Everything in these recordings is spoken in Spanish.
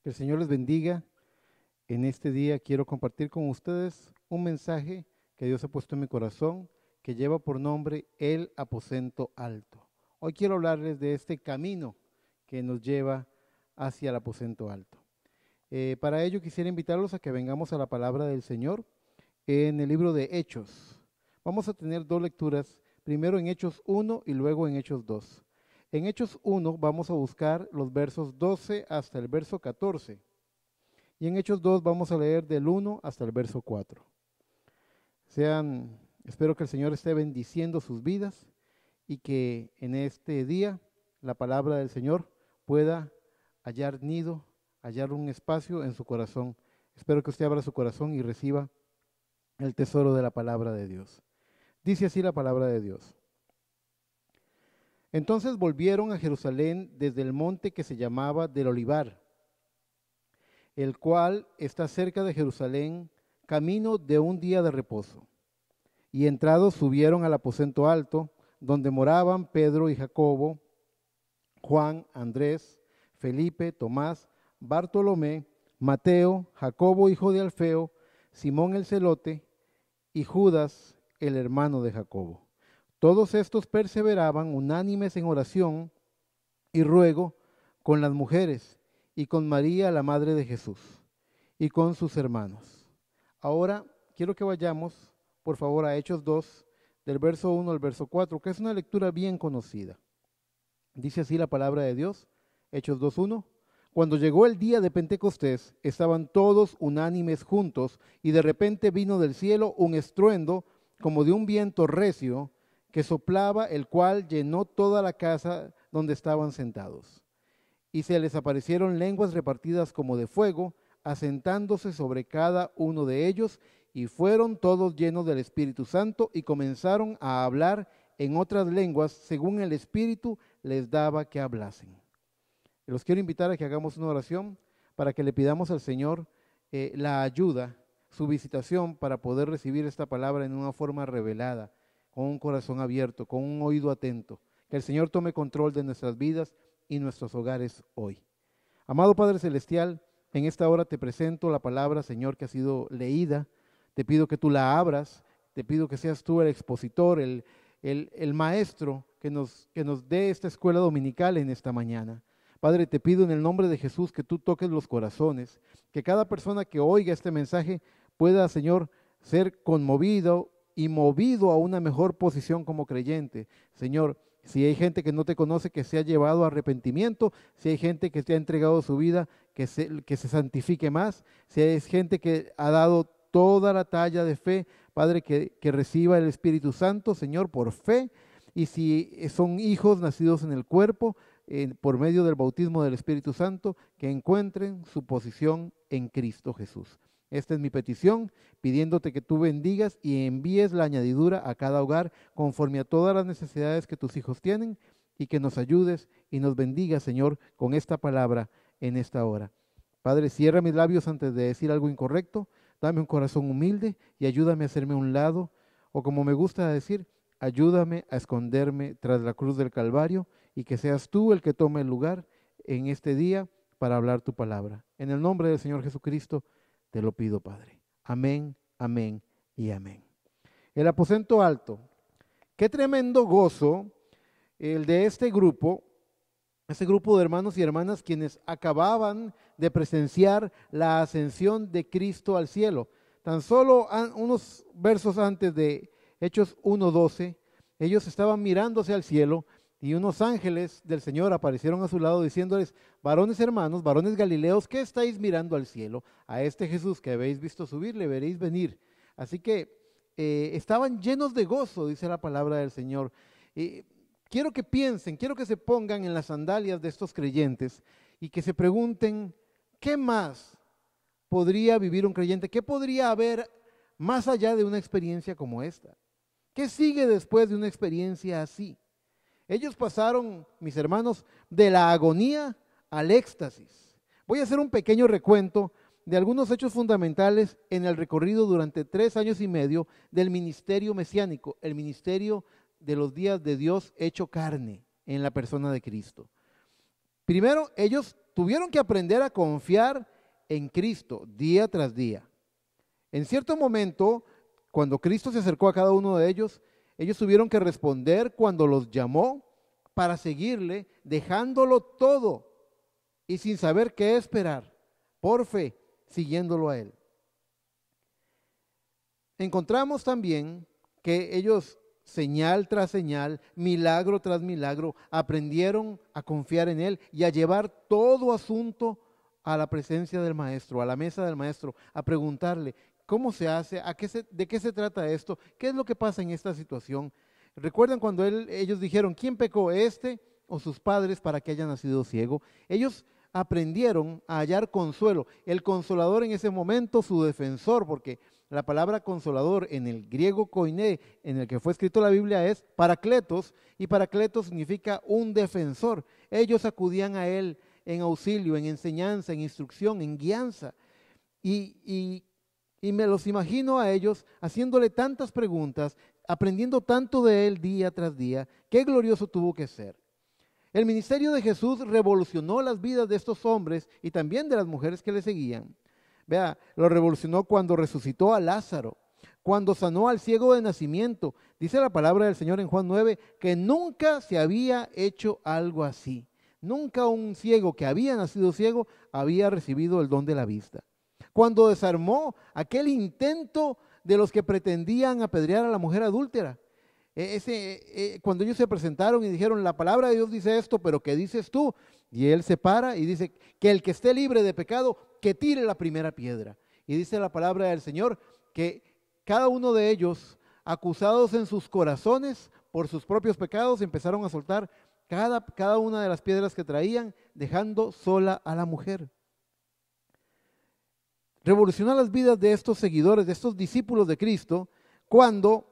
Que el Señor les bendiga. En este día quiero compartir con ustedes un mensaje que Dios ha puesto en mi corazón que lleva por nombre el aposento alto. Hoy quiero hablarles de este camino que nos lleva hacia el aposento alto. Para ello quisiera invitarlos a que vengamos a la palabra del Señor en el libro de Hechos. Vamos a tener dos lecturas, primero en Hechos 1 y luego en Hechos 2. En Hechos 1 vamos a buscar los versos 12 hasta el verso 14. Y en Hechos 2 vamos a leer del 1 hasta el verso 4. Espero que el Señor esté bendiciendo sus vidas y que en este día la palabra del Señor pueda hallar nido, hallar un espacio en su corazón. Espero que usted abra su corazón y reciba el tesoro de la palabra de Dios. Dice así la palabra de Dios. Entonces volvieron a Jerusalén desde el monte que se llamaba del Olivar, el cual está cerca de Jerusalén, camino de un día de reposo. Y entrados subieron al aposento alto, donde moraban Pedro y Jacobo, Juan, Andrés, Felipe, Tomás, Bartolomé, Mateo, Jacobo hijo de Alfeo, Simón el celote y Judas el hermano de Jacobo. Todos estos perseveraban unánimes en oración y ruego con las mujeres y con María, la madre de Jesús, y con sus hermanos. Ahora quiero que vayamos, por favor, a Hechos 2, del verso 1 al verso 4, que es una lectura bien conocida. Dice así la palabra de Dios, Hechos 2:1. Cuando llegó el día de Pentecostés, estaban todos unánimes juntos, y de repente vino del cielo un estruendo como de un viento recio, que soplaba, el cual llenó toda la casa donde estaban sentados. Y se les aparecieron lenguas repartidas como de fuego, asentándose sobre cada uno de ellos, y fueron todos llenos del Espíritu Santo, y comenzaron a hablar en otras lenguas, según el Espíritu les daba que hablasen. Los quiero invitar a que hagamos una oración para que le pidamos al Señor la ayuda, su visitación, para poder recibir esta palabra en una forma revelada, con un corazón abierto, con un oído atento. Que el Señor tome control de nuestras vidas y nuestros hogares hoy. Amado Padre Celestial, en esta hora te presento la palabra, Señor, que ha sido leída. Te pido que tú la abras, te pido que seas tú el expositor, el maestro que nos dé esta escuela dominical en esta mañana. Padre, te pido en el nombre de Jesús que tú toques los corazones, que cada persona que oiga este mensaje pueda, Señor, ser conmovido y movido a una mejor posición como creyente. Señor, si hay gente que no te conoce, que se ha llevado a arrepentimiento, si hay gente que te ha entregado su vida, que se santifique más, si hay gente que ha dado toda la talla de fe, Padre, que reciba el Espíritu Santo, Señor, por fe, y si son hijos nacidos en el cuerpo, por medio del bautismo del Espíritu Santo, que encuentren su posición en Cristo Jesús. Esta es mi petición, pidiéndote que tú bendigas y envíes la añadidura a cada hogar conforme a todas las necesidades que tus hijos tienen, y que nos ayudes y nos bendigas, Señor, con esta palabra en esta hora. Padre, cierra mis labios antes de decir algo incorrecto, dame un corazón humilde y ayúdame a hacerme a un lado, o como me gusta decir, ayúdame a esconderme tras la cruz del Calvario, y que seas tú el que tome el lugar en este día para hablar tu palabra. En el nombre del Señor Jesucristo te lo pido, Padre. Amén, amén y amén. El aposento alto. Qué tremendo gozo el de este grupo de hermanos y hermanas quienes acababan de presenciar la ascensión de Cristo al cielo. Tan solo unos versos antes de Hechos 1:12, ellos estaban mirándose al cielo y unos ángeles del Señor aparecieron a su lado diciéndoles: varones hermanos, varones galileos, ¿qué estáis mirando al cielo? A este Jesús que habéis visto subir, le veréis venir. Así que estaban llenos de gozo, dice la palabra del Señor. Quiero que piensen, quiero que se pongan en las sandalias de estos creyentes y que se pregunten, ¿qué más podría vivir un creyente? ¿Qué podría haber más allá de una experiencia como esta? ¿Qué sigue después de una experiencia así? Ellos pasaron, mis hermanos, de la agonía al éxtasis. Voy a hacer un pequeño recuento de algunos hechos fundamentales en el recorrido durante 3 años y medio del ministerio mesiánico, el ministerio de los días de Dios hecho carne en la persona de Cristo. Primero, ellos tuvieron que aprender a confiar en Cristo día tras día. En cierto momento, cuando Cristo se acercó a cada uno de ellos tuvieron que responder cuando los llamó para seguirle, dejándolo todo y sin saber qué esperar, por fe, siguiéndolo a Él. Encontramos también que ellos, señal tras señal, milagro tras milagro, aprendieron a confiar en Él y a llevar todo asunto a la presencia del Maestro, a la mesa del Maestro, a preguntarle cómo se hace, de qué se trata esto, qué es lo que pasa en esta situación. ¿Recuerdan cuando ellos dijeron, quién pecó, este o sus padres para que haya nacido ciego? Ellos aprendieron a hallar consuelo. El consolador en ese momento, su defensor, porque la palabra consolador en el griego koiné, en el que fue escrito la Biblia, es paracletos, y paracletos significa un defensor. Ellos acudían a él en auxilio, en enseñanza, en instrucción, en guianza. Y me los imagino a ellos haciéndole tantas preguntas, aprendiendo tanto de él día tras día. Qué glorioso tuvo que ser. El ministerio de Jesús revolucionó las vidas de estos hombres y también de las mujeres que le seguían. Vea, lo revolucionó cuando resucitó a Lázaro, cuando sanó al ciego de nacimiento. Dice la palabra del Señor en Juan 9 que nunca se había hecho algo así. Nunca un ciego que había nacido ciego había recibido el don de la vista. Cuando desarmó aquel intento de los que pretendían apedrear a la mujer adúltera. Cuando ellos se presentaron y dijeron, la palabra de Dios dice esto, pero ¿qué dices tú? Y él se para y dice, que el que esté libre de pecado, que tire la primera piedra. Y dice la palabra del Señor que cada uno de ellos, acusados en sus corazones por sus propios pecados, empezaron a soltar cada una de las piedras que traían, dejando sola a la mujer. Revolucionó las vidas de estos seguidores, de estos discípulos de Cristo, cuando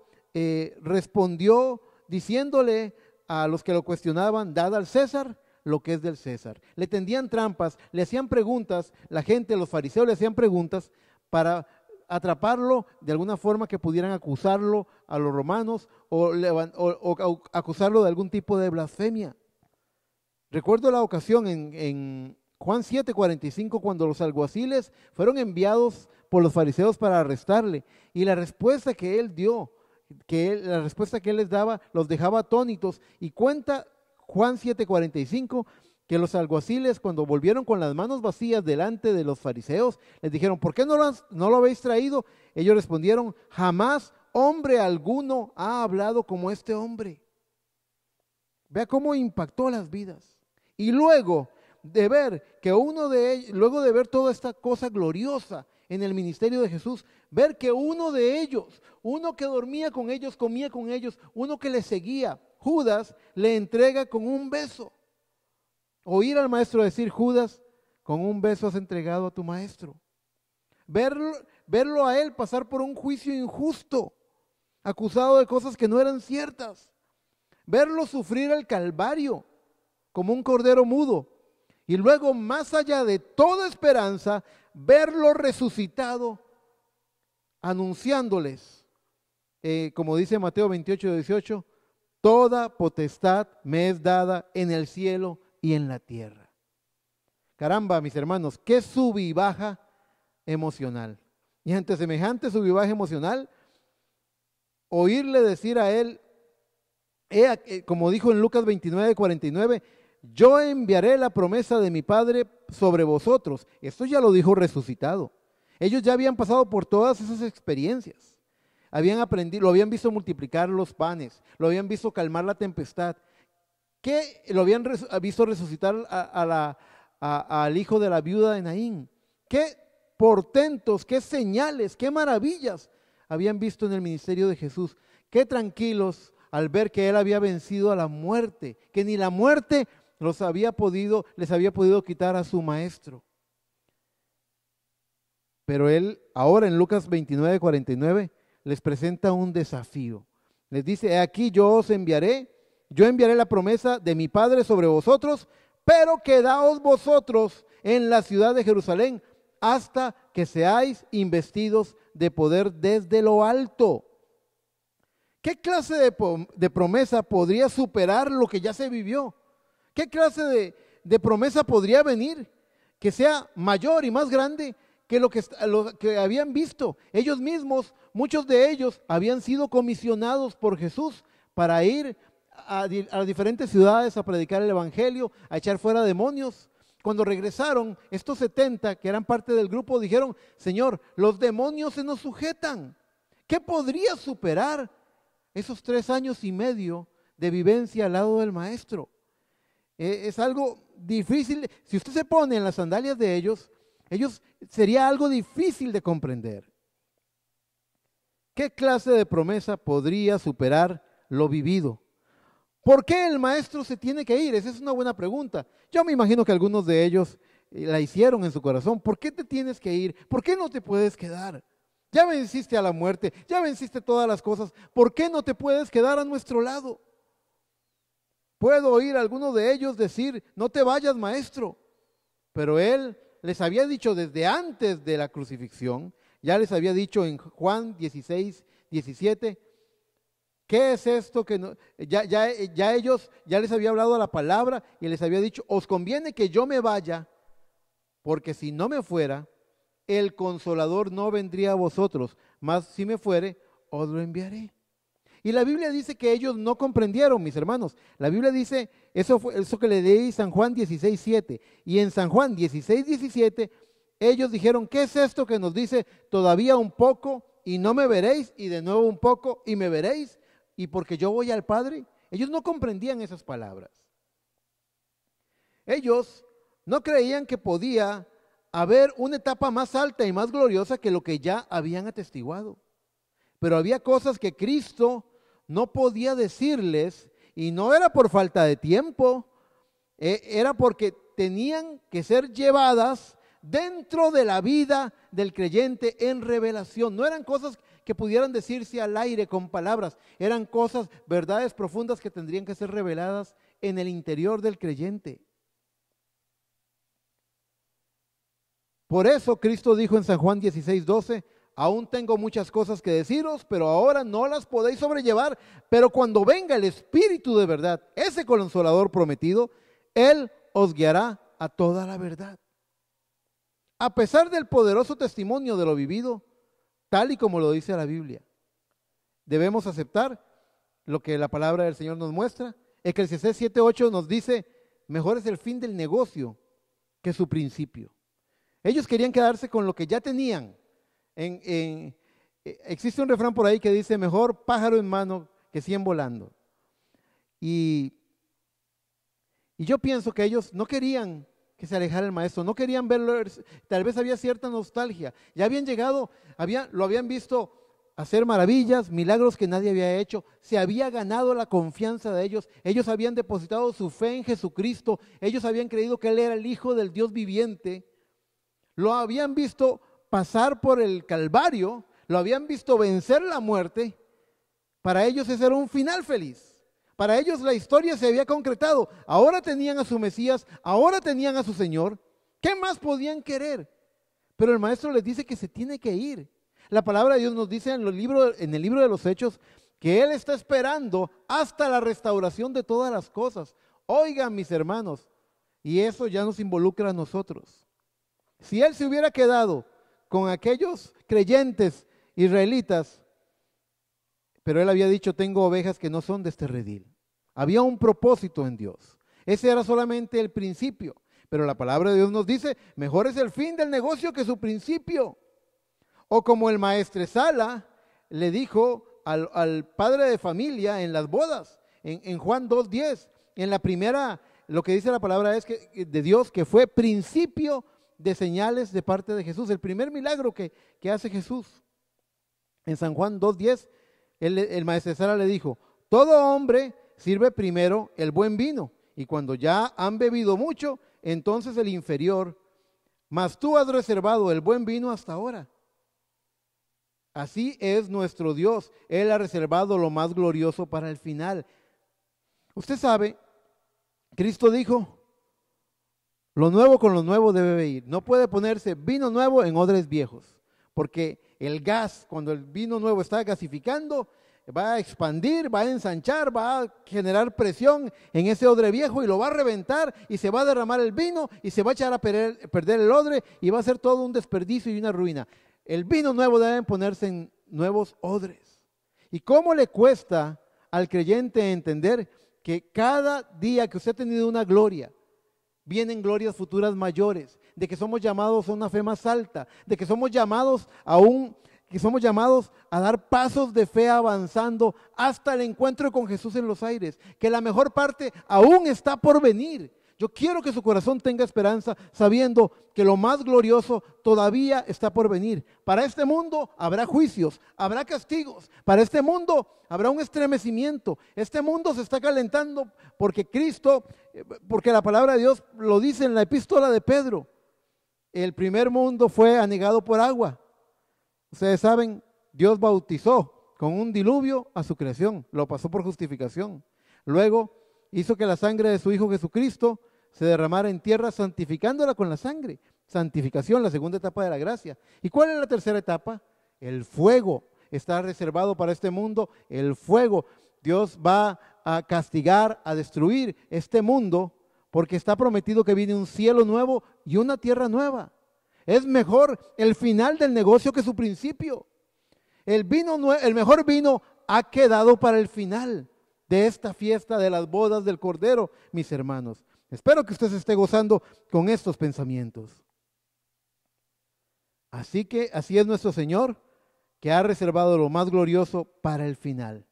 respondió diciéndole a los que lo cuestionaban, dad al César lo que es del César. Le tendían trampas, le hacían preguntas, la gente, los fariseos le hacían preguntas para atraparlo de alguna forma que pudieran acusarlo a los romanos o acusarlo de algún tipo de blasfemia. Recuerdo la ocasión en Juan 7:45, cuando los alguaciles fueron enviados por los fariseos para arrestarle, y la respuesta que él dio, la respuesta que él les daba, los dejaba atónitos. Y cuenta Juan 7:45 que los alguaciles, cuando volvieron con las manos vacías delante de los fariseos, les dijeron, ¿por qué no lo habéis traído? Ellos respondieron, jamás hombre alguno ha hablado como este hombre. Vea cómo impactó las vidas. Y luego de ver que uno de ellos, luego de ver toda esta cosa gloriosa en el ministerio de Jesús, ver que uno de ellos, uno que dormía con ellos, comía con ellos, uno que le seguía, Judas, le entrega con un beso. Oír al maestro decir, Judas, con un beso has entregado a tu maestro. Verlo a él pasar por un juicio injusto, acusado de cosas que no eran ciertas. Verlo sufrir el calvario como un cordero mudo. Y luego, más allá de toda esperanza, verlo resucitado, anunciándoles, como dice Mateo 28:18, toda potestad me es dada en el cielo y en la tierra. Caramba, mis hermanos, qué sub y baja emocional. Y ante semejante sub y baja emocional, oírle decir a él, como dijo en Lucas 29:49, yo enviaré la promesa de mi Padre sobre vosotros. Esto ya lo dijo resucitado. Ellos ya habían pasado por todas esas experiencias. Habían aprendido, lo habían visto multiplicar los panes, lo habían visto calmar la tempestad, que lo habían visto resucitar al hijo de la viuda de Naín. Qué portentos, qué señales, qué maravillas habían visto en el ministerio de Jesús. Qué tranquilos al ver que él había vencido a la muerte, que ni la muerte les había podido quitar a su maestro. Pero él ahora en Lucas 29:49 les presenta un desafío. Les dice, aquí yo enviaré la promesa de mi Padre sobre vosotros, pero quedaos vosotros en la ciudad de Jerusalén hasta que seáis investidos de poder desde lo alto. ¿Qué clase de promesa podría superar lo que ya se vivió? ¿Qué clase de promesa podría venir que sea mayor y más grande que lo que habían visto. Ellos mismos, muchos de ellos, habían sido comisionados por Jesús para ir a las diferentes ciudades a predicar el evangelio, a echar fuera demonios. Cuando regresaron, estos 70 que eran parte del grupo dijeron: Señor, los demonios se nos sujetan. ¿Qué podría superar esos 3 años y medio de vivencia al lado del maestro? Es algo difícil. Si usted se pone en las sandalias de ellos sería algo difícil de comprender. ¿Qué clase de promesa podría superar lo vivido? ¿Por qué el maestro se tiene que ir? Esa es una buena pregunta. Yo me imagino que algunos de ellos la hicieron en su corazón. ¿Por qué te tienes que ir? ¿Por qué no te puedes quedar? Ya venciste a la muerte, ya venciste todas las cosas. ¿Por qué no te puedes quedar a nuestro lado? Puedo oír a algunos de ellos decir: no te vayas, maestro. Pero él les había dicho desde antes de la crucifixión, ya les había dicho en Juan 16, 17, ¿qué es esto que no? Ya ellos, ya les había hablado la palabra y les había dicho: os conviene que yo me vaya, porque si no me fuera, el Consolador no vendría a vosotros, mas si me fuere, os lo enviaré. Y la Biblia dice que ellos no comprendieron, mis hermanos. La Biblia dice, eso que le leí San Juan 16, 7. Y en San Juan 16, 17, ellos dijeron: ¿qué es esto que nos dice todavía un poco y no me veréis? Y de nuevo un poco y me veréis. Y porque yo voy al Padre. Ellos no comprendían esas palabras. Ellos no creían que podía haber una etapa más alta y más gloriosa que lo que ya habían atestiguado. Pero había cosas que Cristo no podía decirles, y no era por falta de tiempo, era porque tenían que ser llevadas dentro de la vida del creyente en revelación. No eran cosas que pudieran decirse al aire con palabras, eran cosas, verdades profundas que tendrían que ser reveladas en el interior del creyente. Por eso Cristo dijo en San Juan 16, 12, aún tengo muchas cosas que deciros, pero ahora no las podéis sobrellevar, pero cuando venga el Espíritu de verdad, ese Consolador prometido, Él os guiará a toda la verdad. A pesar del poderoso testimonio de lo vivido, tal y como lo dice la Biblia, debemos aceptar lo que la palabra del Señor nos muestra. Eclesiastés 7:8 nos dice: mejor es el fin del negocio que su principio. Ellos querían quedarse con lo que ya tenían. Existe un refrán por ahí que dice: mejor pájaro en mano que 100 volando. Y yo pienso que ellos no querían que se alejara el maestro, no querían verlo. Tal vez había cierta nostalgia. Ya habían llegado, lo habían visto hacer maravillas, milagros que nadie había hecho. Se había ganado la confianza de ellos. Ellos habían depositado su fe en Jesucristo. Ellos habían creído que Él era el Hijo del Dios viviente. Lo habían visto pasar por el Calvario, lo habían visto vencer la muerte. Para ellos ese era un final feliz. Para ellos la historia se había concretado. Ahora tenían a su Mesías, ahora tenían a su Señor. ¿Qué más podían querer? Pero el maestro les dice que se tiene que ir. La palabra de Dios nos dice en el libro de los Hechos que Él está esperando hasta la restauración de todas las cosas. Oigan, mis hermanos, y eso ya nos involucra a nosotros. Si Él se hubiera quedado con aquellos creyentes israelitas, pero Él había dicho: tengo ovejas que no son de este redil. Había un propósito en Dios. Ese era solamente el principio. Pero la palabra de Dios nos dice: mejor es el fin del negocio que su principio. O como el maestresala le dijo al padre de familia en las bodas, en Juan 2:10, en la primera, lo que dice la palabra es que de Dios, que fue principio de señales de parte de Jesús, el primer milagro que hace Jesús. En San Juan 2:10, el maestresala le dijo: todo hombre sirve primero el buen vino, y cuando ya han bebido mucho, entonces el inferior, mas tú has reservado el buen vino hasta ahora. Así es nuestro Dios. Él ha reservado lo más glorioso para el final. Usted sabe, Cristo dijo: lo nuevo con lo nuevo debe ir. No puede ponerse vino nuevo en odres viejos, porque el gas, cuando el vino nuevo está gasificando, va a expandir, va a ensanchar, va a generar presión en ese odre viejo y lo va a reventar y se va a derramar el vino y se va a echar a perder el odre y va a ser todo un desperdicio y una ruina. El vino nuevo debe ponerse en nuevos odres. ¿Y cómo le cuesta al creyente entender que cada día que usted ha tenido una gloria, vienen glorias futuras mayores, de que somos llamados a una fe más alta, de que somos llamados a dar pasos de fe avanzando hasta el encuentro con Jesús en los aires, que la mejor parte aún está por venir? Yo quiero que su corazón tenga esperanza sabiendo que lo más glorioso todavía está por venir. Para este mundo habrá juicios, habrá castigos. Para este mundo habrá un estremecimiento. Este mundo se está calentando porque porque la palabra de Dios lo dice en la epístola de Pedro. El primer mundo fue anegado por agua. Ustedes saben, Dios bautizó con un diluvio a su creación, lo pasó por justificación. Luego hizo que la sangre de su Hijo Jesucristo se derramara en tierra, santificándola con la sangre. Santificación, la segunda etapa de la gracia. ¿Y cuál es la tercera etapa? El fuego. Está reservado para este mundo el fuego. Dios va a castigar, a destruir este mundo, porque está prometido que viene un cielo nuevo y una tierra nueva. Es mejor el final del negocio que su principio. El mejor vino ha quedado para el final de esta fiesta de las bodas del Cordero, mis hermanos. Espero que usted se esté gozando con estos pensamientos. Así es nuestro Señor, que ha reservado lo más glorioso para el final.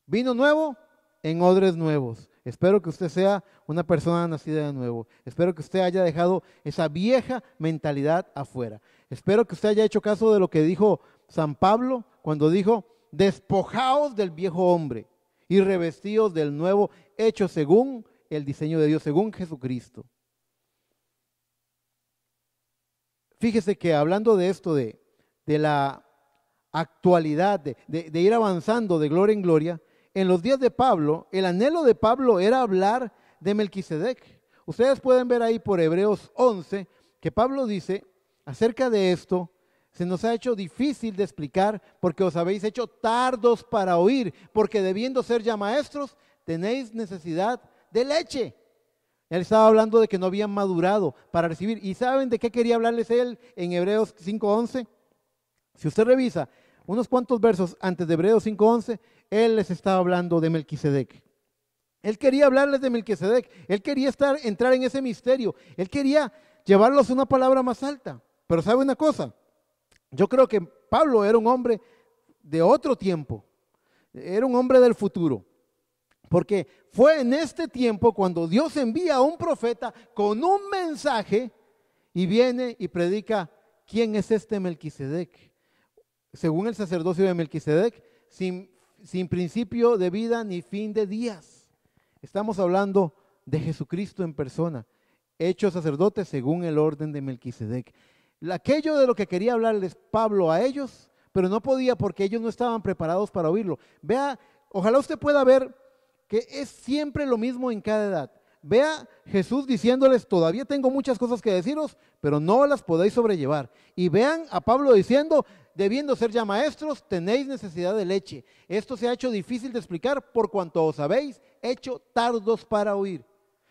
Vino nuevo en odres nuevos. Espero que usted sea una persona nacida de nuevo. Espero que usted haya dejado esa vieja mentalidad afuera. Espero que usted haya hecho caso de lo que dijo San Pablo cuando dijo: despojaos del viejo hombre y revestidos del nuevo, hecho según el diseño de Dios, según Jesucristo. Fíjese que hablando de esto, de la actualidad, de ir avanzando de gloria en gloria, en los días de Pablo, el anhelo de Pablo era hablar de Melquisedec. Ustedes pueden ver ahí por Hebreos 11 que Pablo dice acerca de esto: se nos ha hecho difícil de explicar porque os habéis hecho tardos para oír, porque debiendo ser ya maestros, tenéis necesidad de leche. Él estaba hablando de que no habían madurado para recibir. ¿Y saben de qué quería hablarles él en Hebreos 5:11? Si usted revisa unos cuantos versos antes de Hebreos 5:11, él les estaba hablando de Melquisedec. Él quería hablarles de Melquisedec. Él quería entrar en ese misterio. Él quería llevarlos a una palabra más alta. Pero ¿sabe una cosa? Yo creo que Pablo era un hombre de otro tiempo. Era un hombre del futuro. Porque fue en este tiempo cuando Dios envía a un profeta con un mensaje y viene y predica: ¿quién es este Melquisedec? Según el sacerdocio de Melquisedec, sin principio de vida ni fin de días. Estamos hablando de Jesucristo en persona, hecho sacerdote según el orden de Melquisedec. Aquello de lo que quería hablarles Pablo a ellos, pero no podía porque ellos no estaban preparados para oírlo. Vea, ojalá usted pueda ver que es siempre lo mismo en cada edad. Vea Jesús diciéndoles: todavía tengo muchas cosas que deciros, pero no las podéis sobrellevar. Y vean a Pablo diciendo: debiendo ser ya maestros, tenéis necesidad de leche. Esto se ha hecho difícil de explicar por cuanto os habéis hecho tardos para oír.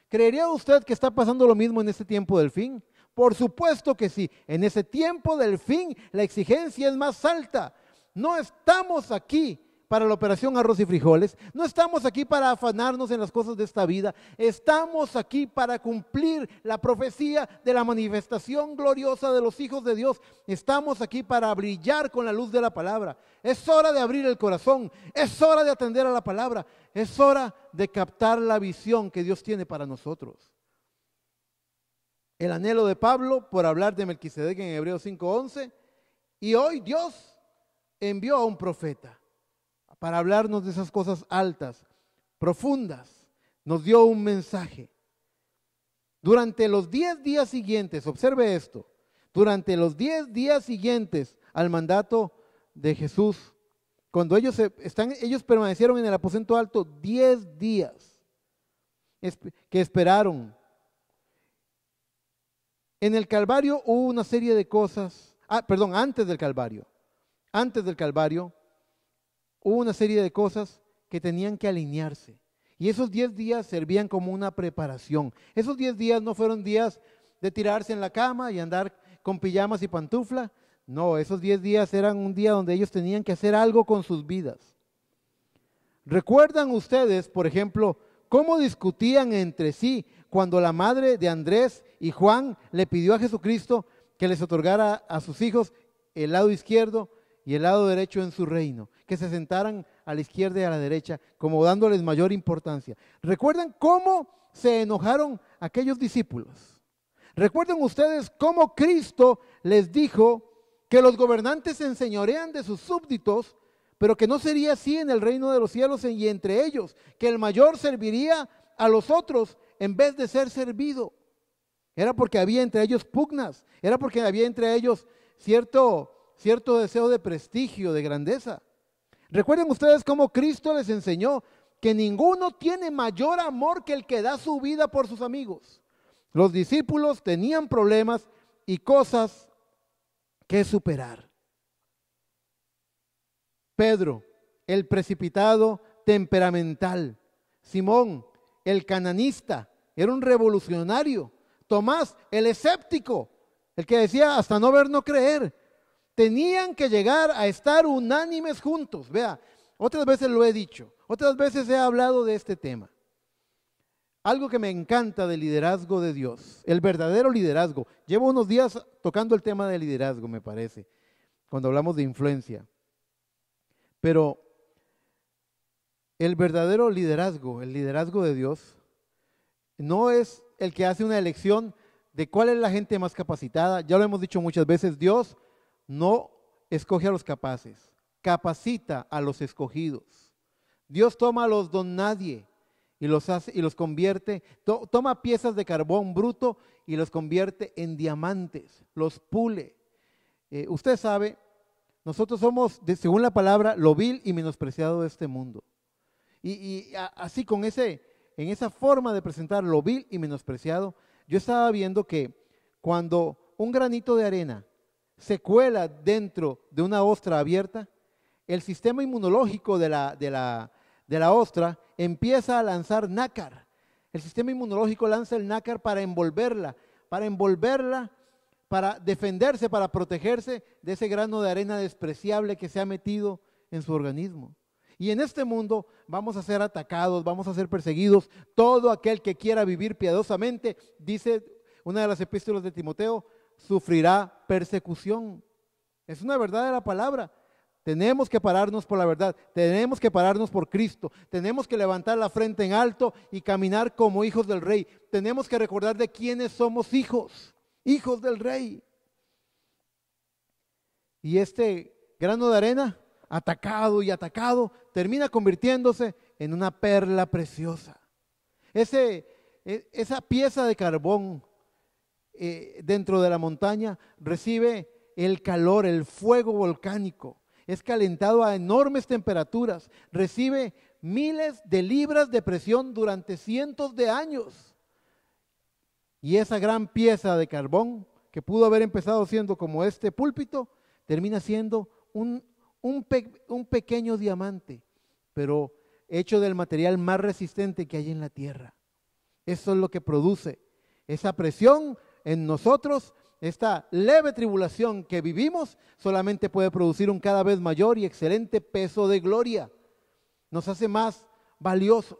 ¿Creería usted que está pasando lo mismo en este tiempo del fin? Por supuesto que sí. En ese tiempo del fin la exigencia es más alta. No estamos aquí para la operación arroz y frijoles. No estamos aquí para afanarnos en las cosas de esta vida. Estamos aquí para cumplir la profecía de la manifestación gloriosa de los hijos de Dios. Estamos aquí para brillar con la luz de la palabra. Es hora de abrir el corazón. Es hora de atender a la palabra. Es hora de captar la visión que Dios tiene para nosotros. El anhelo de Pablo por hablar de Melquisedec en Hebreos 5:11, y hoy Dios envió a un profeta para hablarnos de esas cosas altas, profundas. Nos dio un mensaje. Durante los 10 días siguientes, observe esto, durante los 10 días siguientes al mandato de Jesús, cuando ellos permanecieron en el aposento alto 10 días que esperaron. En el Calvario hubo una serie de cosas, antes del Calvario, hubo una serie de cosas que tenían que alinearse. Y esos 10 días servían como una preparación. Esos 10 días no fueron días de tirarse en la cama y andar con pijamas y pantufla. No, esos 10 días eran un día donde ellos tenían que hacer algo con sus vidas. ¿Recuerdan ustedes, por ejemplo, cómo discutían entre sí cuando la madre de Andrés y Juan le pidió a Jesucristo que les otorgara a sus hijos el lado izquierdo y el lado derecho en su reino, que se sentaran a la izquierda y a la derecha, como dándoles mayor importancia? ¿Recuerdan cómo se enojaron aquellos discípulos? ¿Recuerdan ustedes cómo Cristo les dijo que los gobernantes se enseñorean de sus súbditos, pero que no sería así en el reino de los cielos y entre ellos, que el mayor serviría a los otros en vez de ser servido? Era porque había entre ellos pugnas, era porque había entre ellos cierto deseo de prestigio, de grandeza. ¿Recuerden ustedes cómo Cristo les enseñó que ninguno tiene mayor amor que el que da su vida por sus amigos? Los discípulos tenían problemas y cosas que superar. Pedro, el precipitado temperamental. Simón, el cananista, era un revolucionario. Tomás, el escéptico, el que decía hasta no ver, no creer. Tenían que llegar a estar unánimes juntos. Vea, otras veces lo he dicho, otras veces he hablado de este tema. Algo que me encanta del liderazgo de Dios, el verdadero liderazgo. Llevo unos días tocando el tema del liderazgo, me parece, cuando hablamos de influencia. Pero el verdadero liderazgo, el liderazgo de Dios, no es el que hace una elección de cuál es la gente más capacitada. Ya lo hemos dicho muchas veces, Dios no escoge a los capaces, capacita a los escogidos. Dios toma a los don nadie y los hace y los convierte, toma piezas de carbón bruto y los convierte en diamantes, los pule. Usted sabe, nosotros somos, según la palabra, lo vil y menospreciado de este mundo. Así en esa forma de presentar lo vil y menospreciado, yo estaba viendo que cuando un granito de arena se cuela dentro de una ostra abierta, el sistema inmunológico de la ostra empieza a lanzar nácar. El sistema inmunológico lanza el nácar para envolverla, para defenderse, para protegerse de ese grano de arena despreciable que se ha metido en su organismo. Y en este mundo vamos a ser atacados, vamos a ser perseguidos. Todo aquel que quiera vivir piadosamente, dice una de las epístolas de Timoteo, sufrirá persecución. Es una verdad de la palabra. Tenemos que pararnos por la verdad, tenemos que pararnos por Cristo, tenemos que levantar la frente en alto y caminar como hijos del Rey. Tenemos que recordar de quiénes somos hijos del Rey. Y este grano de arena, atacado y atacado, termina convirtiéndose en una perla preciosa. Esa pieza de carbón dentro de la montaña recibe el calor, el fuego volcánico. Es calentado a enormes temperaturas, recibe miles de libras de presión durante cientos de años. Y esa gran pieza de carbón, que pudo haber empezado siendo como este púlpito, termina siendo un pequeño diamante, pero hecho del material más resistente que hay en la tierra. Eso es lo que produce esa presión en nosotros. Esta leve tribulación que vivimos solamente puede producir un cada vez mayor y excelente peso de gloria. Nos hace más valiosos.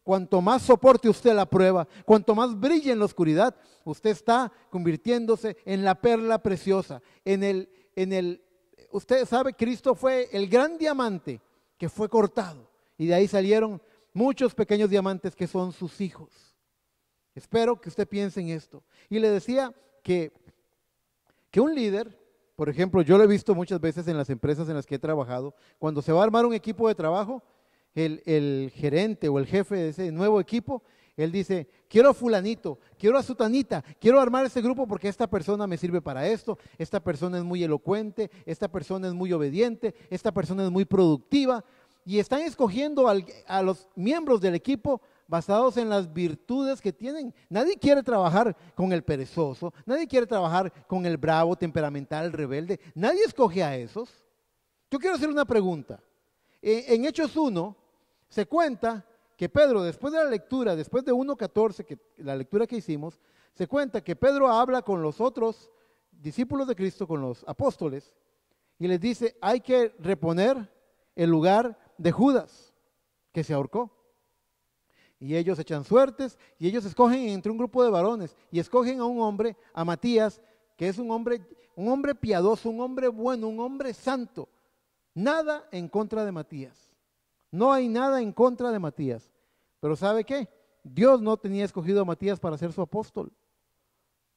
Cuanto más soporte usted la prueba, cuanto más brille en la oscuridad, usted está convirtiéndose en la perla preciosa. Usted sabe, Cristo fue el gran diamante que fue cortado y de ahí salieron muchos pequeños diamantes que son sus hijos. Espero que usted piense en esto. Y le decía que un líder, por ejemplo, yo lo he visto muchas veces en las empresas en las que he trabajado, cuando se va a armar un equipo de trabajo, el gerente o el jefe de ese nuevo equipo, él dice, quiero a fulanito, quiero a sutanita, quiero armar este grupo porque esta persona me sirve para esto, esta persona es muy elocuente, esta persona es muy obediente, esta persona es muy productiva, y están escogiendo a los miembros del equipo basados en las virtudes que tienen. Nadie quiere trabajar con el perezoso, nadie quiere trabajar con el bravo, temperamental, rebelde, nadie escoge a esos. Yo quiero hacer una pregunta. En Hechos 1 se cuenta que Pedro, después de la lectura, después de 1:14, la lectura que hicimos, se cuenta que Pedro habla con los otros discípulos de Cristo, con los apóstoles, y les dice, hay que reponer el lugar de Judas, que se ahorcó. Y ellos echan suertes, y ellos escogen entre un grupo de varones, y escogen a un hombre, a Matías, que es un hombre piadoso, un hombre bueno, un hombre santo. Nada en contra de Matías. No hay nada en contra de Matías. Pero ¿sabe qué? Dios no tenía escogido a Matías para ser su apóstol.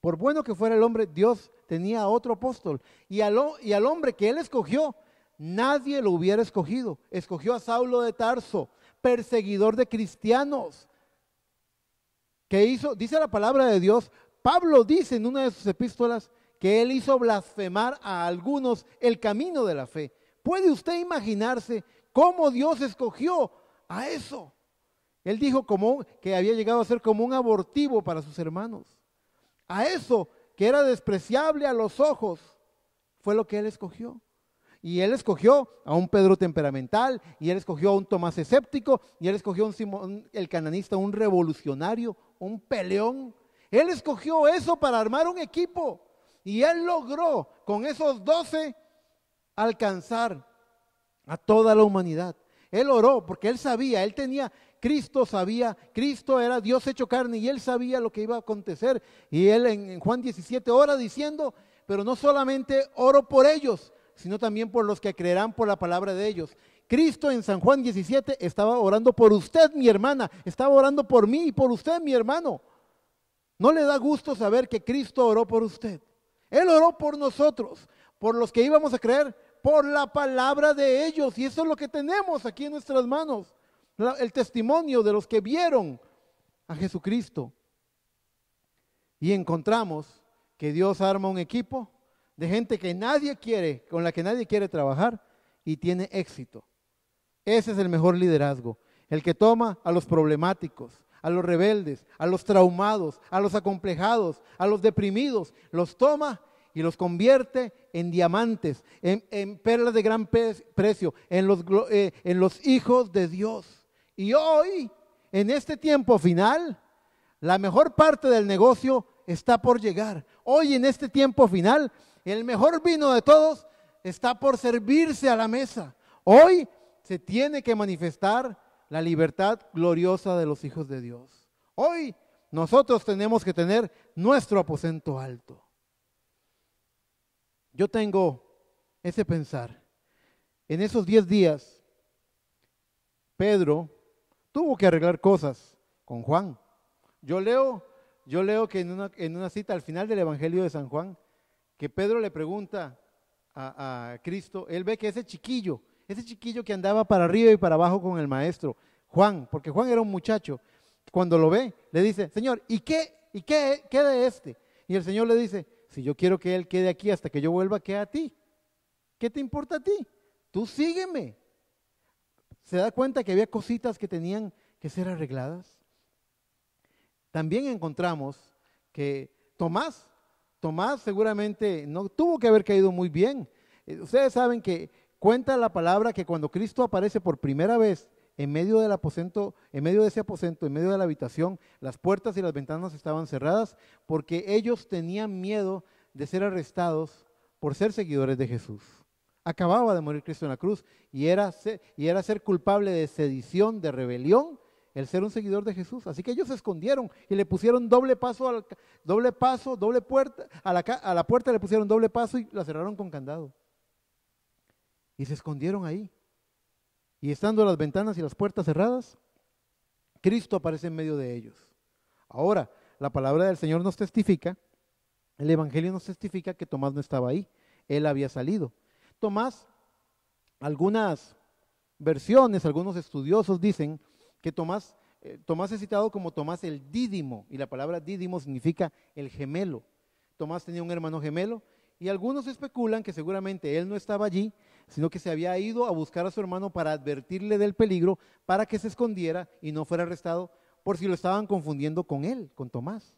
Por bueno que fuera el hombre, Dios tenía a otro apóstol. Y al hombre que él escogió, nadie lo hubiera escogido. Escogió a Saulo de Tarso, perseguidor de cristianos. Que hizo, dice la palabra de Dios, Pablo dice en una de sus epístolas que él hizo blasfemar a algunos el camino de la fe. ¿Puede usted imaginarse cómo Dios escogió a eso? Él dijo que había llegado a ser como un abortivo para sus hermanos. A eso que era despreciable a los ojos, fue lo que él escogió. Y él escogió a un Pedro temperamental, y él escogió a un Tomás escéptico, y él escogió a un Simón el cananista, un revolucionario, un peleón. Él escogió eso para armar un equipo, y él logró con esos 12 alcanzar a toda la humanidad. Él oró porque él sabía, él tenía, Cristo era Dios hecho carne, y él sabía lo que iba a acontecer. Y él en Juan 17 ora diciendo, pero no solamente oro por ellos, sino también por los que creerán por la palabra de ellos. Cristo en San Juan 17 estaba orando por usted, mi hermana, estaba orando por mí y por usted, mi hermano. ¿No le da gusto saber que Cristo oró por usted? Él oró por nosotros, por los que íbamos a creer, por la palabra de ellos. Y eso es lo que tenemos aquí en nuestras manos, el testimonio de los que vieron a Jesucristo. Y encontramos que Dios arma un equipo de gente que nadie quiere, con la que nadie quiere trabajar, y tiene éxito. Ese es el mejor liderazgo, el que toma a los problemáticos, a los rebeldes, a los traumados, a los acomplejados, a los deprimidos, los toma y los convierte en diamantes, en perlas de gran precio, en los hijos de Dios. Y hoy, en este tiempo final, la mejor parte del negocio está por llegar. Hoy, en este tiempo final, el mejor vino de todos está por servirse a la mesa. Hoy se tiene que manifestar la libertad gloriosa de los hijos de Dios. Hoy nosotros tenemos que tener nuestro aposento alto. Yo tengo ese pensar. En esos 10 días, Pedro tuvo que arreglar cosas con Juan. Yo leo que en una cita al final del Evangelio de San Juan, que Pedro le pregunta a Cristo, él ve que ese chiquillo que andaba para arriba y para abajo con el maestro, Juan, porque Juan era un muchacho, cuando lo ve, le dice, Señor, ¿y qué de este? Y el Señor le dice, si yo quiero que él quede aquí hasta que yo vuelva, ¿qué a ti? ¿Qué te importa a ti? Tú sígueme. ¿Se da cuenta que había cositas que tenían que ser arregladas? También encontramos que Tomás seguramente no tuvo que haber caído muy bien. Ustedes saben que cuenta la palabra que cuando Cristo aparece por primera vez en medio del aposento, en medio de ese aposento, en medio de la habitación, las puertas y las ventanas estaban cerradas porque ellos tenían miedo de ser arrestados por ser seguidores de Jesús. Acababa de morir Cristo en la cruz y era ser culpable de sedición, de rebelión, el ser un seguidor de Jesús. Así que ellos se escondieron y le pusieron doble puerta, a la puerta le pusieron doble paso y la cerraron con candado. Y se escondieron ahí. Y estando las ventanas y las puertas cerradas, Cristo aparece en medio de ellos. Ahora, la palabra del Señor nos testifica, el Evangelio nos testifica que Tomás no estaba ahí, él había salido. Tomás, algunas versiones, algunos estudiosos dicen que Tomás es citado como Tomás el Dídimo, y la palabra Dídimo significa el gemelo. Tomás tenía un hermano gemelo, y algunos especulan que seguramente él no estaba allí, sino que se había ido a buscar a su hermano para advertirle del peligro, para que se escondiera y no fuera arrestado, por si lo estaban confundiendo con él, con Tomás.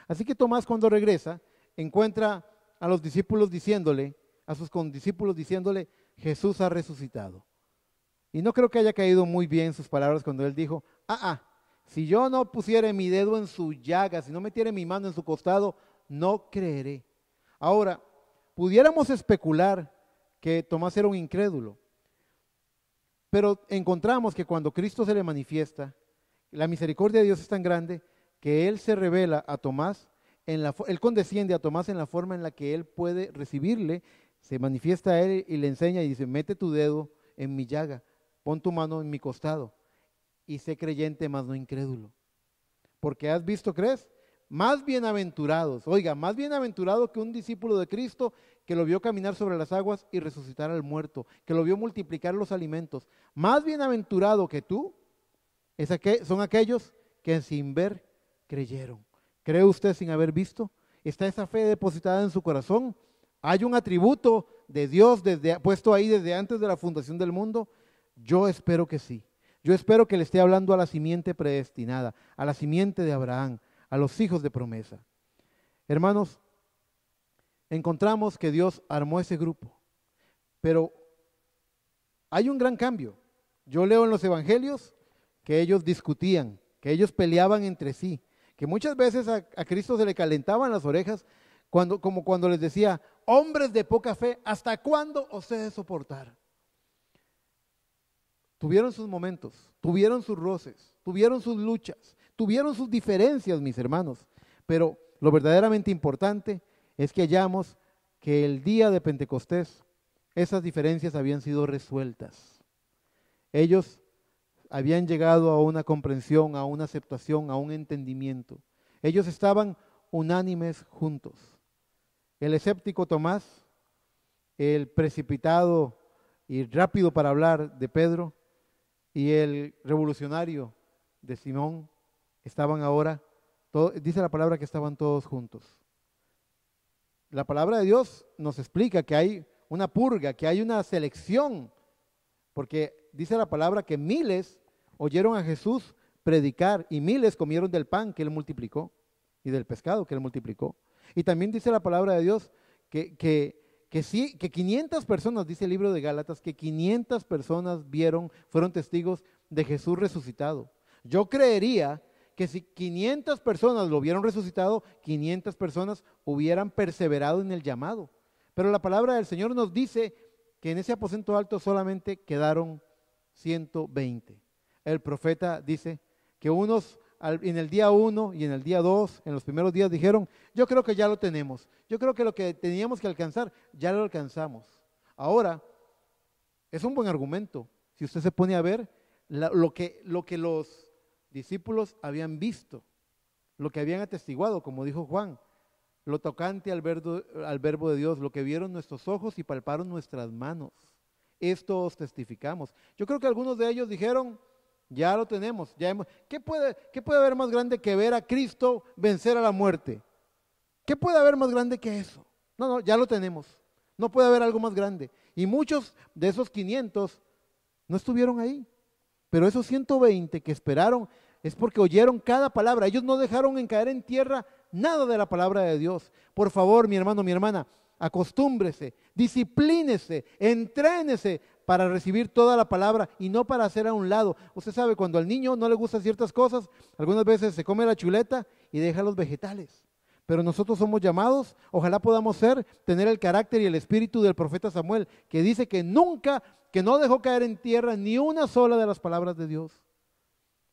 Así que Tomás, cuando regresa, encuentra a los discípulos diciéndole, a sus condiscípulos diciéndole, Jesús ha resucitado. Y no creo que haya caído muy bien sus palabras cuando él dijo, si yo no pusiera mi dedo en su llaga, si no metiera mi mano en su costado, no creeré. Ahora, pudiéramos especular que Tomás era un incrédulo, pero encontramos que cuando Cristo se le manifiesta, la misericordia de Dios es tan grande que Él se revela a Tomás, Él condesciende a Tomás en la forma en la que Él puede recibirle, se manifiesta a Él y le enseña y dice, mete tu dedo en mi llaga, pon tu mano en mi costado y sé creyente, mas no incrédulo. Porque has visto, crees, más bienaventurados, oiga, más bienaventurado que un discípulo de Cristo que lo vio caminar sobre las aguas y resucitar al muerto, que lo vio multiplicar los alimentos. Más bienaventurado que tú son aquellos que sin ver creyeron. ¿Cree usted sin haber visto? ¿Está esa fe depositada en su corazón? ¿Hay un atributo de Dios puesto ahí desde antes de la fundación del mundo? Yo espero que sí. Yo espero que le esté hablando a la simiente predestinada, a la simiente de Abraham, a los hijos de promesa. Hermanos, encontramos que Dios armó ese grupo, pero hay un gran cambio. Yo leo en los evangelios que ellos discutían, que ellos peleaban entre sí, que muchas veces a Cristo se le calentaban las orejas como cuando les decía, hombres de poca fe, ¿hasta cuándo os he de soportar? Tuvieron sus momentos, tuvieron sus roces, tuvieron sus luchas, tuvieron sus diferencias, mis hermanos, pero lo verdaderamente importante es que hallamos que el día de Pentecostés esas diferencias habían sido resueltas. Ellos habían llegado a una comprensión, a una aceptación, a un entendimiento. Ellos estaban unánimes juntos. El escéptico Tomás, el precipitado y rápido para hablar de Pedro y el revolucionario de Simón estaban ahora, dice la palabra que estaban todos juntos. La palabra de Dios nos explica que hay una purga, que hay una selección, porque dice la palabra que miles oyeron a Jesús predicar y miles comieron del pan que Él multiplicó y del pescado que Él multiplicó. Y también dice la palabra de Dios que 500 personas, dice el libro de Gálatas, que 500 personas fueron testigos de Jesús resucitado. Yo creería que si 500 personas lo hubieran resucitado, 500 personas hubieran perseverado en el llamado. Pero la palabra del Señor nos dice que en ese aposento alto solamente quedaron 120. El profeta dice que unos en el día 1 y en el día 2, en los primeros días dijeron, yo creo que ya lo tenemos, yo creo que lo que teníamos que alcanzar, ya lo alcanzamos. Ahora, es un buen argumento, si usted se pone a ver lo que los discípulos habían visto, lo que habían atestiguado, como dijo Juan, lo tocante al verbo de Dios, lo que vieron nuestros ojos y palparon nuestras manos. Esto os testificamos. Yo creo que algunos de ellos dijeron, ya lo tenemos, ¿qué puede haber más grande que ver a Cristo vencer a la muerte? ¿Qué puede haber más grande que eso? No, ya lo tenemos, no puede haber algo más grande. Y muchos de esos 500 no estuvieron ahí, pero esos 120 que esperaron es porque oyeron cada palabra, ellos no dejaron en caer en tierra nada de la palabra de Dios. Por favor, mi hermano, mi hermana, acostúmbrese, disciplínese, entrénese para recibir toda la palabra y no para hacer a un lado. Usted sabe, cuando al niño no le gustan ciertas cosas, algunas veces se come la chuleta y deja los vegetales. Pero nosotros somos llamados, ojalá podamos tener el carácter y el espíritu del profeta Samuel, que dice que no dejó caer en tierra ni una sola de las palabras de Dios.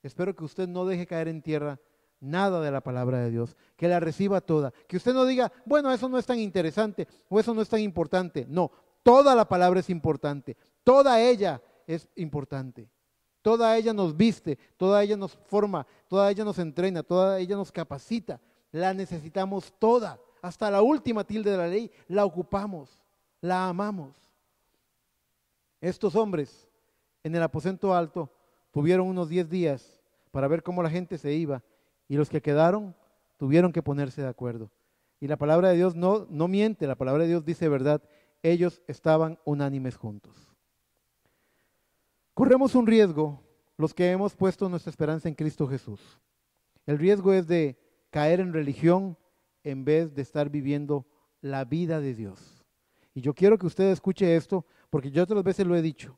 Espero que usted no deje caer en tierra nada de la palabra de Dios, que la reciba toda, que usted no diga, bueno, eso no es tan interesante o eso no es tan importante. No, toda la palabra es importante, toda ella es importante, toda ella nos viste, toda ella nos forma, toda ella nos entrena, toda ella nos capacita, la necesitamos toda, hasta la última tilde de la ley, la ocupamos, la amamos. Estos hombres en el aposento alto tuvieron unos 10 días para ver cómo la gente se iba, y los que quedaron tuvieron que ponerse de acuerdo. Y la palabra de Dios no miente, la palabra de Dios dice verdad. Ellos estaban unánimes juntos. Corremos un riesgo los que hemos puesto nuestra esperanza en Cristo Jesús. El riesgo es de caer en religión en vez de estar viviendo la vida de Dios. Y yo quiero que usted escuche esto, porque yo otras veces lo he dicho.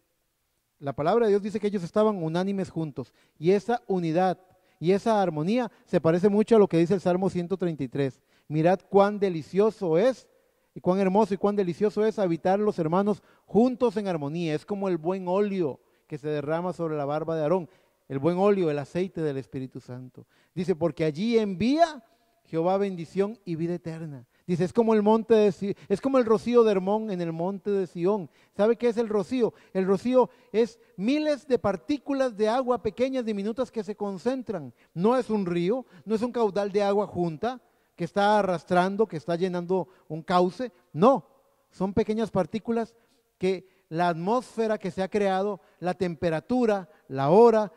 La palabra de Dios dice que ellos estaban unánimes juntos. Y esa unidad y esa armonía se parece mucho a lo que dice el Salmo 133. Mirad cuán delicioso es y cuán hermoso y cuán delicioso es habitar los hermanos juntos en armonía. Es como el buen óleo que se derrama sobre la barba de Aarón. El buen óleo, el aceite del Espíritu Santo. Dice, porque allí envía Jehová bendición y vida eterna. Dice, es como el monte de Sion, es como el rocío de Hermón en el monte de Sión. ¿Sabe qué es el rocío? El rocío es miles de partículas de agua pequeñas, diminutas, que se concentran. No es un río, no es un caudal de agua junta que está arrastrando, que está llenando un cauce. No, son pequeñas partículas que la atmósfera que se ha creado, la temperatura, la hora,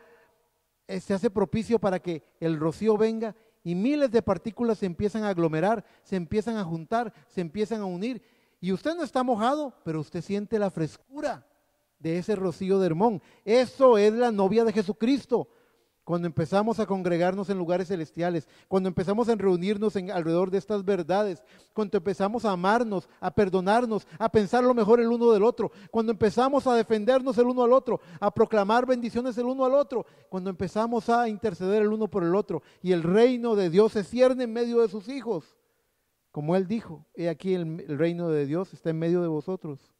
se hace propicio para que el rocío venga y miles de partículas se empiezan a aglomerar, se empiezan a juntar, se empiezan a unir. Y usted no está mojado, pero usted siente la frescura de ese rocío de Hermón. Eso es la novia de Jesucristo. Cuando empezamos a congregarnos en lugares celestiales, cuando empezamos a reunirnos alrededor de estas verdades, cuando empezamos a amarnos, a perdonarnos, a pensar lo mejor el uno del otro, cuando empezamos a defendernos el uno al otro, a proclamar bendiciones el uno al otro, cuando empezamos a interceder el uno por el otro y el reino de Dios se cierne en medio de sus hijos, como Él dijo, he aquí el reino de Dios está en medio de vosotros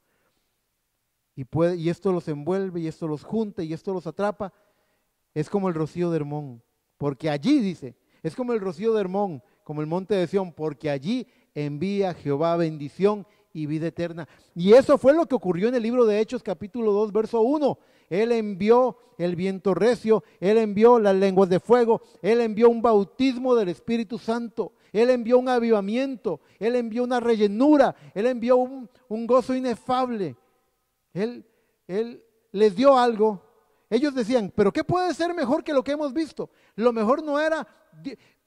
y esto los envuelve y esto los junta y esto los atrapa. Es como el rocío de Hermón, porque allí dice, es como el rocío de Hermón, como el monte de Sión, porque allí envía Jehová bendición y vida eterna. Y eso fue lo que ocurrió en el libro de Hechos capítulo 2, verso 1. Él envió el viento recio, Él envió las lenguas de fuego, Él envió un bautismo del Espíritu Santo, Él envió un avivamiento, Él envió una rellenura, Él envió un gozo inefable. Él les dio algo. Ellos decían, pero ¿qué puede ser mejor que lo que hemos visto? Lo mejor no era,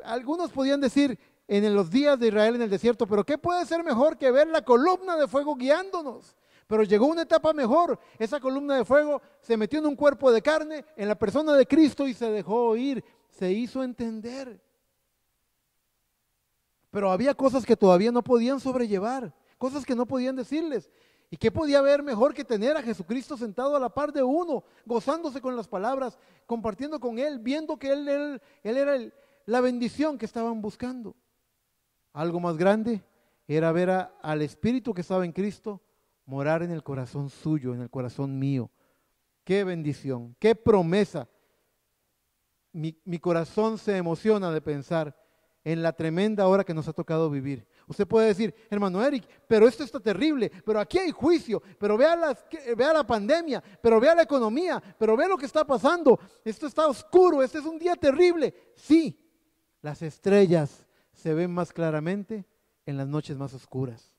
algunos podían decir en los días de Israel en el desierto, pero ¿qué puede ser mejor que ver la columna de fuego guiándonos? Pero llegó una etapa mejor, esa columna de fuego se metió en un cuerpo de carne, en la persona de Cristo y se dejó oír, se hizo entender. Pero había cosas que todavía no podían sobrellevar, cosas que no podían decirles. ¿Y qué podía haber mejor que tener a Jesucristo sentado a la par de uno, gozándose con las palabras, compartiendo con Él, viendo que Él era la bendición que estaban buscando? Algo más grande era ver al Espíritu que estaba en Cristo morar en el corazón suyo, en el corazón mío. ¡Qué bendición! ¡Qué promesa! Mi corazón se emociona de pensar en la tremenda hora que nos ha tocado vivir. Usted puede decir, hermano Eric, pero esto está terrible, pero aquí hay juicio, pero vea la pandemia, pero vea la economía, pero vea lo que está pasando, esto está oscuro, este es un día terrible. Sí, las estrellas se ven más claramente en las noches más oscuras.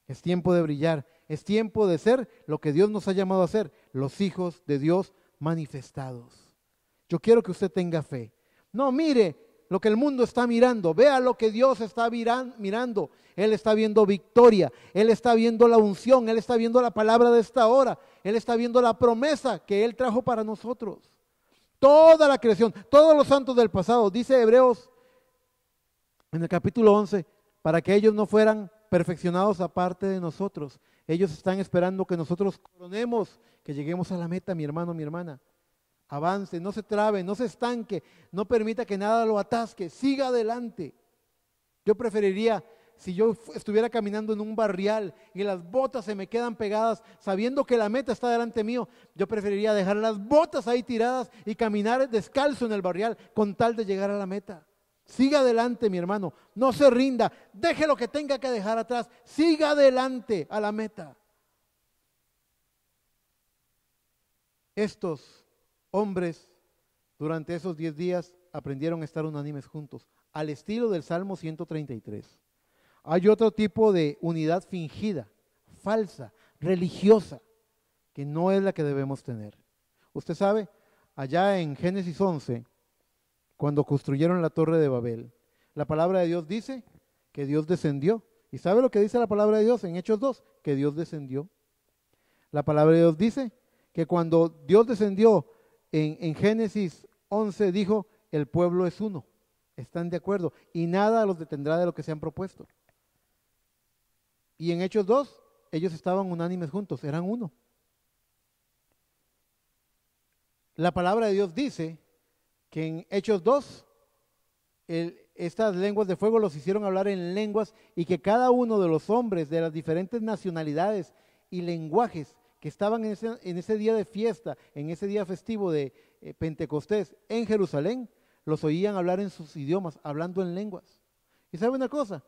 Es tiempo de brillar, es tiempo de ser lo que Dios nos ha llamado a ser, los hijos de Dios manifestados. Yo quiero que usted tenga fe. No mire lo que el mundo está mirando, vea lo que Dios está mirando. Él está viendo victoria, Él está viendo la unción, Él está viendo la palabra de esta hora, Él está viendo la promesa que Él trajo para nosotros. Toda la creación, todos los santos del pasado, dice Hebreos en el capítulo 11, para que ellos no fueran perfeccionados aparte de nosotros. Ellos están esperando que nosotros coronemos, que lleguemos a la meta, mi hermano, mi hermana. Avance, no se trabe, no se estanque, no permita que nada lo atasque, siga adelante. Yo preferiría, si yo estuviera caminando en un barrial y las botas se me quedan pegadas, sabiendo que la meta está delante mío, yo preferiría dejar las botas ahí tiradas y caminar descalzo en el barrial con tal de llegar a la meta. Siga adelante, mi hermano, no se rinda, deje lo que tenga que dejar atrás, siga adelante a la meta. Estos hombres durante esos 10 días aprendieron a estar unánimes juntos, al estilo del Salmo 133. Hay otro tipo de unidad fingida, falsa, religiosa, que no es la que debemos tener. Usted sabe, allá en Génesis 11, cuando construyeron la torre de Babel, la palabra de Dios dice que Dios descendió. ¿Y sabe lo que dice la palabra de Dios en Hechos 2? Que Dios descendió. La palabra de Dios dice que cuando Dios descendió en Génesis 11 dijo, el pueblo es uno, están de acuerdo y nada los detendrá de lo que se han propuesto. Y en Hechos 2, ellos estaban unánimes juntos, eran uno. La palabra de Dios dice que en Hechos 2, estas lenguas de fuego los hicieron hablar en lenguas y que cada uno de los hombres de las diferentes nacionalidades y lenguajes que estaban en ese día de fiesta, en ese día festivo de Pentecostés en Jerusalén, los oían hablar en sus idiomas, hablando en lenguas. ¿Y sabe una cosa?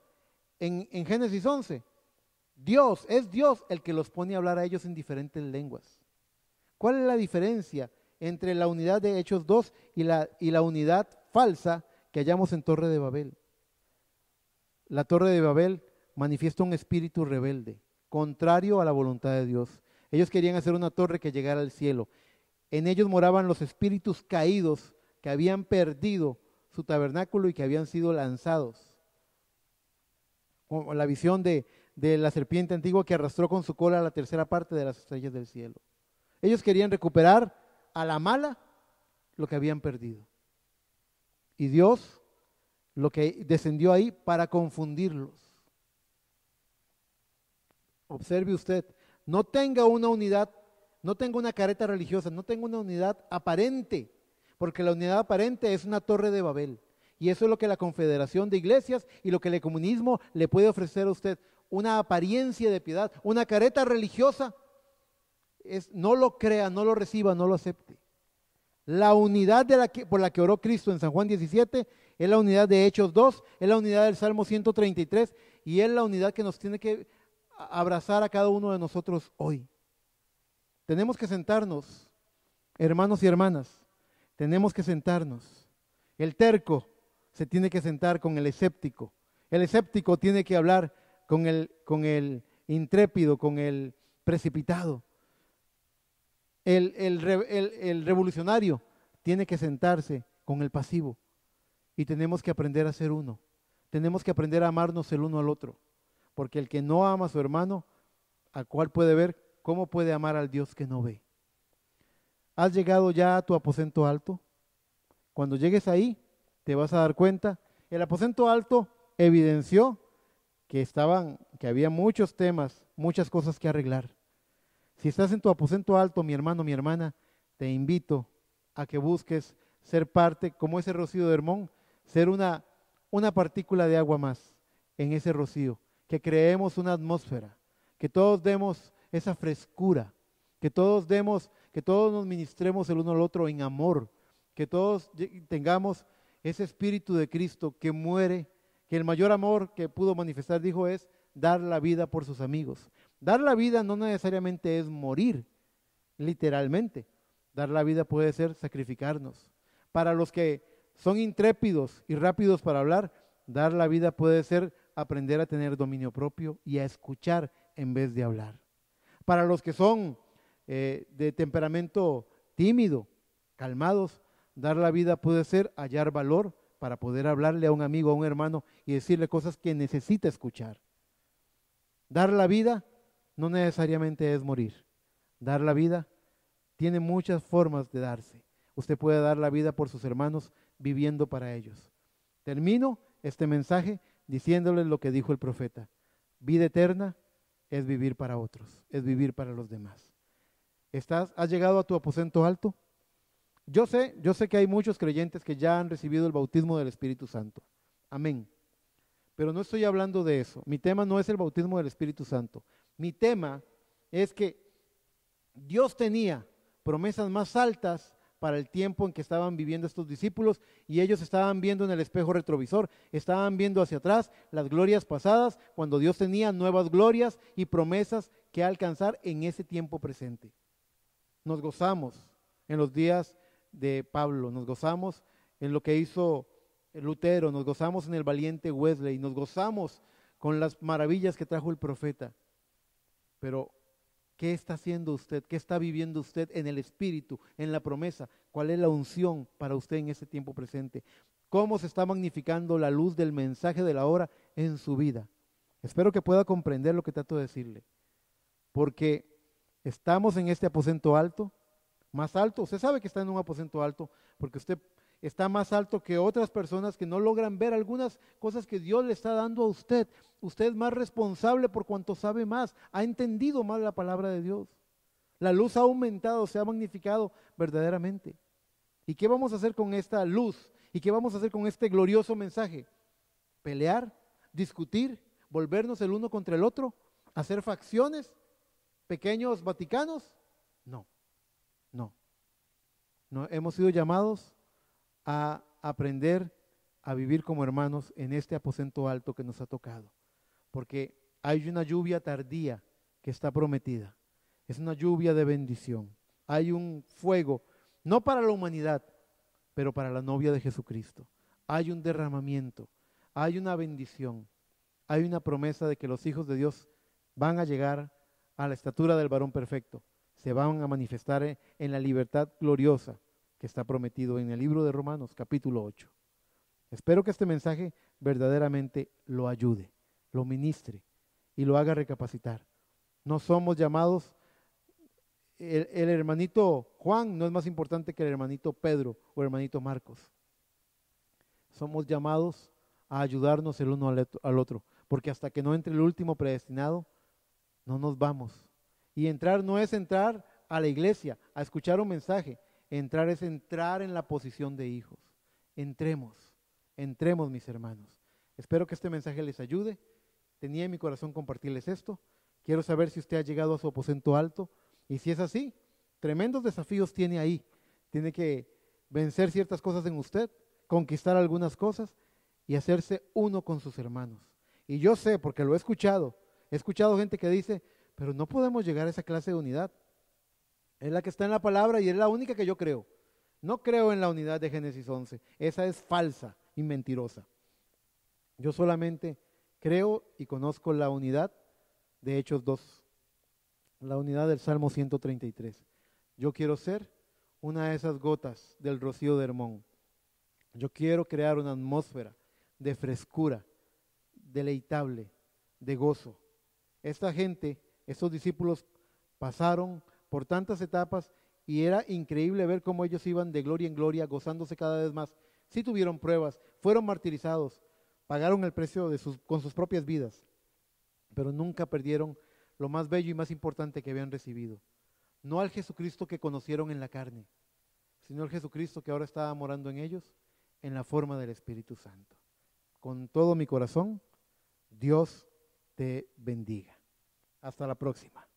En Génesis 11, es Dios el que los pone a hablar a ellos en diferentes lenguas. ¿Cuál es la diferencia entre la unidad de Hechos 2 y la unidad falsa que hallamos en Torre de Babel? La Torre de Babel manifiesta un espíritu rebelde, contrario a la voluntad de Dios. Ellos querían hacer una torre que llegara al cielo. En ellos moraban los espíritus caídos que habían perdido su tabernáculo y que habían sido lanzados. Como la visión de la serpiente antigua que arrastró con su cola la tercera parte de las estrellas del cielo. Ellos querían recuperar a la mala lo que habían perdido. Y Dios lo que descendió ahí para confundirlos. Observe usted, no tenga una unidad, no tenga una careta religiosa, no tenga una unidad aparente, porque la unidad aparente es una torre de Babel. Y eso es lo que la Confederación de Iglesias y lo que el ecumenismo le puede ofrecer a usted, una apariencia de piedad, una careta religiosa. No lo crea, no lo reciba, no lo acepte. La unidad por la que oró Cristo en San Juan 17 es la unidad de Hechos 2, es la unidad del Salmo 133 y es la unidad que nos tiene que abrazar a cada uno de nosotros hoy. Tenemos que sentarnos, hermanos y hermanas, tenemos que sentarnos. El terco se tiene que sentar con el escéptico tiene que hablar con el intrépido, con el precipitado. El revolucionario tiene que sentarse con el pasivo y tenemos que aprender a ser uno. Tenemos que aprender a amarnos el uno al otro, porque el que no ama a su hermano, al cual puede ver, ¿cómo puede amar al Dios que no ve? ¿Has llegado ya a tu aposento alto? Cuando llegues ahí, te vas a dar cuenta, el aposento alto evidenció que había muchos temas, muchas cosas que arreglar. Si estás en tu aposento alto, mi hermano, mi hermana, te invito a que busques ser parte, como ese rocío de Hermón, ser una partícula de agua más en ese rocío, que creemos una atmósfera, que todos demos esa frescura, que todos nos ministremos el uno al otro en amor, que todos tengamos ese espíritu de Cristo que muere, que el mayor amor que pudo manifestar, dijo, es dar la vida por sus amigos. Dar la vida no necesariamente es morir, literalmente. Dar la vida puede ser sacrificarnos. Para los que son intrépidos y rápidos para hablar, dar la vida puede ser aprender a tener dominio propio y a escuchar en vez de hablar. Para los que son de temperamento tímido, calmados, dar la vida puede ser hallar valor para poder hablarle a un amigo, a un hermano y decirle cosas que necesita escuchar. Dar la vida no necesariamente es morir. Dar la vida tiene muchas formas de darse. Usted puede dar la vida por sus hermanos viviendo para ellos. Termino este mensaje diciéndoles lo que dijo el profeta. Vida eterna es vivir para otros, es vivir para los demás. ¿Has llegado a tu aposento alto? Yo sé que hay muchos creyentes que ya han recibido el bautismo del Espíritu Santo. Amén. Pero no estoy hablando de eso. Mi tema no es el bautismo del Espíritu Santo. Mi tema es que Dios tenía promesas más altas para el tiempo en que estaban viviendo estos discípulos y ellos estaban viendo en el espejo retrovisor, estaban viendo hacia atrás las glorias pasadas cuando Dios tenía nuevas glorias y promesas que alcanzar en ese tiempo presente. Nos gozamos en los días de Pablo, nos gozamos en lo que hizo Lutero, nos gozamos en el valiente Wesley, nos gozamos con las maravillas que trajo el profeta. Pero, ¿qué está haciendo usted? ¿Qué está viviendo usted en el Espíritu, en la promesa? ¿Cuál es la unción para usted en este tiempo presente? ¿Cómo se está magnificando la luz del mensaje de la hora en su vida? Espero que pueda comprender lo que trato de decirle. Porque estamos en este aposento alto, más alto. Usted sabe que está en un aposento alto porque usted está más alto que otras personas que no logran ver algunas cosas que Dios le está dando a usted. Usted es más responsable por cuanto sabe más, ha entendido más la palabra de Dios. La luz ha aumentado, se ha magnificado verdaderamente. ¿Y qué vamos a hacer con esta luz? ¿Y qué vamos a hacer con este glorioso mensaje? ¿Pelear? ¿Discutir? ¿Volvernos el uno contra el otro? ¿Hacer facciones? ¿Pequeños Vaticanos? No, no. No, hemos sido llamados a aprender a vivir como hermanos en este aposento alto que nos ha tocado, porque hay una lluvia tardía que está prometida, es una lluvia de bendición, hay un fuego, no para la humanidad, pero para la novia de Jesucristo, hay un derramamiento, hay una bendición, hay una promesa de que los hijos de Dios van a llegar a la estatura del varón perfecto, se van a manifestar en la libertad gloriosa que está prometido en el libro de Romanos, capítulo 8. Espero que este mensaje verdaderamente lo ayude, lo ministre y lo haga recapacitar. No somos llamados, el hermanito Juan no es más importante que el hermanito Pedro o el hermanito Marcos. Somos llamados a ayudarnos el uno al otro, porque hasta que no entre el último predestinado, no nos vamos. Y entrar no es entrar a la iglesia, a escuchar un mensaje. Entrar es entrar en la posición de hijos. Entremos mis hermanos. Espero que este mensaje les ayude. Tenía en mi corazón compartirles esto. Quiero saber si usted ha llegado a su aposento alto y si es así, tremendos desafíos tiene ahí. Tiene que vencer ciertas cosas en usted, conquistar algunas cosas y hacerse uno con sus hermanos. Y yo sé, porque lo he escuchado gente que dice, pero no podemos llegar a esa clase de unidad. Es la que está en la palabra y es la única que yo creo. No creo en la unidad de Génesis 11. Esa es falsa y mentirosa. Yo solamente creo y conozco la unidad de Hechos 2, la unidad del Salmo 133. Yo quiero ser una de esas gotas del rocío de Hermón. Yo quiero crear una atmósfera de frescura, deleitable, de gozo. Esta gente, estos discípulos pasaron por tantas etapas y era increíble ver cómo ellos iban de gloria en gloria, gozándose cada vez más. Sí tuvieron pruebas, fueron martirizados, pagaron el precio con sus propias vidas, pero nunca perdieron lo más bello y más importante que habían recibido. No al Jesucristo que conocieron en la carne, sino al Jesucristo que ahora estaba morando en ellos en la forma del Espíritu Santo. Con todo mi corazón, Dios te bendiga. Hasta la próxima.